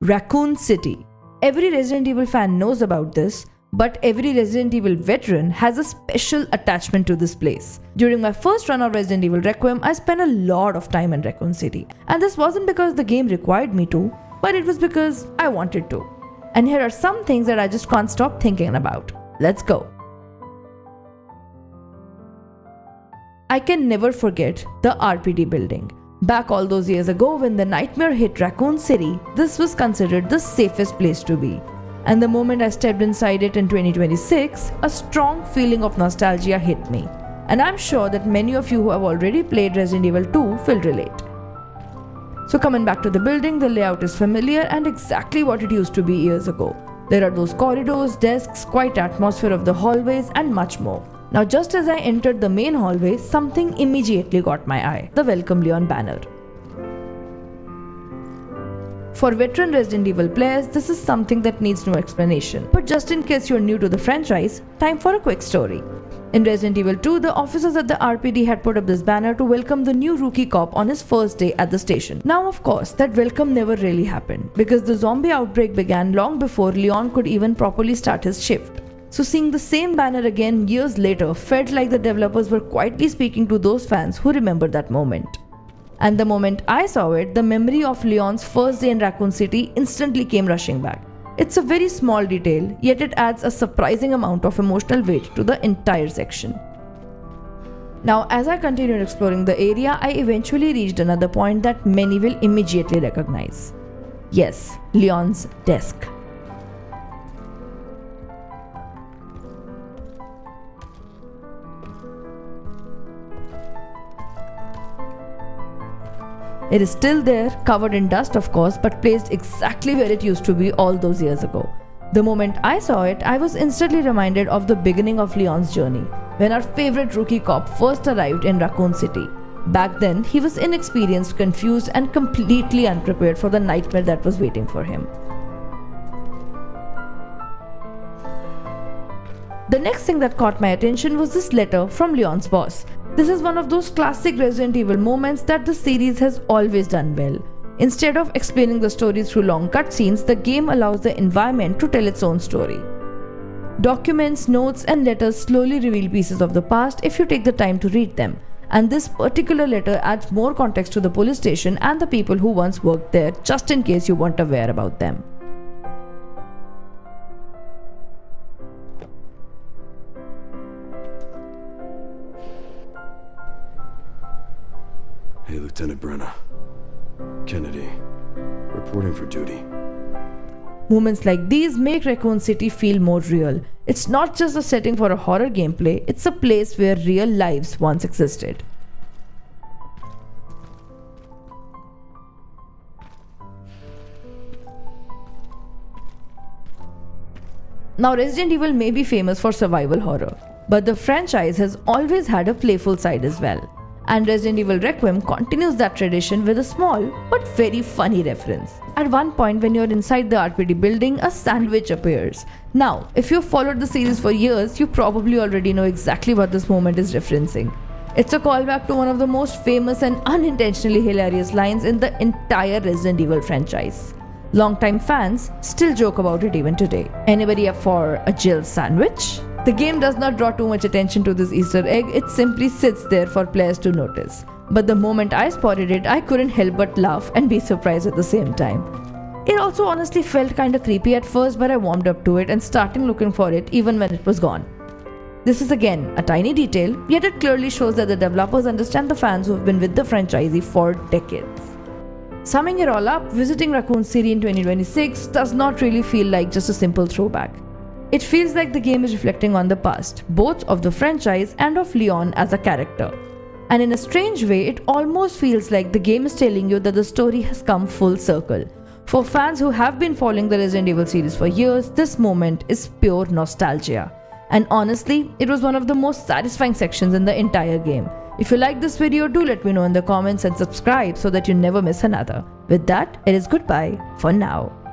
Raccoon City. Every Resident Evil fan knows about this, but every Resident Evil veteran has a special attachment to this place. During my first run of Resident Evil Requiem, I spent a lot of time in Raccoon City. And this wasn't because the game required me to, but it was because I wanted to. And here are some things that I just can't stop thinking about. Let's go. I can never forget the RPD Building. Back all those years ago when the nightmare hit Raccoon City, this was considered the safest place to be. And the moment I stepped inside it in 2026, a strong feeling of nostalgia hit me. And I'm sure that many of you who have already played Resident Evil 2 will relate. So coming back to the building, the layout is familiar and exactly what it used to be years ago. There are those corridors, desks, quiet atmosphere of the hallways and much more. Now just as I entered the main hallway, something immediately got my eye, the Welcome Leon banner. For veteran Resident Evil players, this is something that needs no explanation. But just in case you're new to the franchise, time for a quick story. In Resident Evil 2, the officers at the RPD had put up this banner to welcome the new rookie cop on his first day at the station. Now of course, that welcome never really happened, because the zombie outbreak began long before Leon could even properly start his shift. So seeing the same banner again years later felt like the developers were quietly speaking to those fans who remembered that moment. And the moment I saw it, the memory of Leon's first day in Raccoon City instantly came rushing back. It's a very small detail, yet it adds a surprising amount of emotional weight to the entire section. Now, as I continued exploring the area, I eventually reached another point that many will immediately recognize. Yes, Leon's desk. It is still there, covered in dust of course, but placed exactly where it used to be all those years ago. The moment I saw it, I was instantly reminded of the beginning of Leon's journey, when our favorite rookie cop first arrived in Raccoon City. Back then, he was inexperienced, confused, and completely unprepared for the nightmare that was waiting for him. The next thing that caught my attention was this letter from Leon's boss. This is one of those classic Resident Evil moments that the series has always done well. Instead of explaining the story through long cutscenes, the game allows the environment to tell its own story. Documents, notes, and letters slowly reveal pieces of the past if you take the time to read them. And this particular letter adds more context to the police station and the people who once worked there, just in case you weren't aware about them. Hey, Lieutenant Brenna. Kennedy. Reporting for duty. Moments like these make Raccoon City feel more real. It's not just a setting for a horror gameplay, it's a place where real lives once existed. Now, Resident Evil may be famous for survival horror, but the franchise has always had a playful side as well. And Resident Evil Requiem continues that tradition with a small but very funny reference. At one point when you're inside the RPD building, a sandwich appears. Now, if you've followed the series for years, you probably already know exactly what this moment is referencing. It's a callback to one of the most famous and unintentionally hilarious lines in the entire Resident Evil franchise. Longtime fans still joke about it even today. Anybody up for a Jill sandwich? The game does not draw too much attention to this Easter egg, it simply sits there for players to notice. But the moment I spotted it, I couldn't help but laugh and be surprised at the same time. It also honestly felt kinda creepy at first, but I warmed up to it and started looking for it even when it was gone. This is again a tiny detail, yet it clearly shows that the developers understand the fans who have been with the franchisee for decades. Summing it all up, visiting Raccoon City in 2026 does not really feel like just a simple throwback. It feels like the game is reflecting on the past, both of the franchise and of Leon as a character. And in a strange way, it almost feels like the game is telling you that the story has come full circle. For fans who have been following the Resident Evil series for years, this moment is pure nostalgia. And honestly, it was one of the most satisfying sections in the entire game. If you like this video, do let me know in the comments and subscribe so that you never miss another. With that, it is goodbye for now.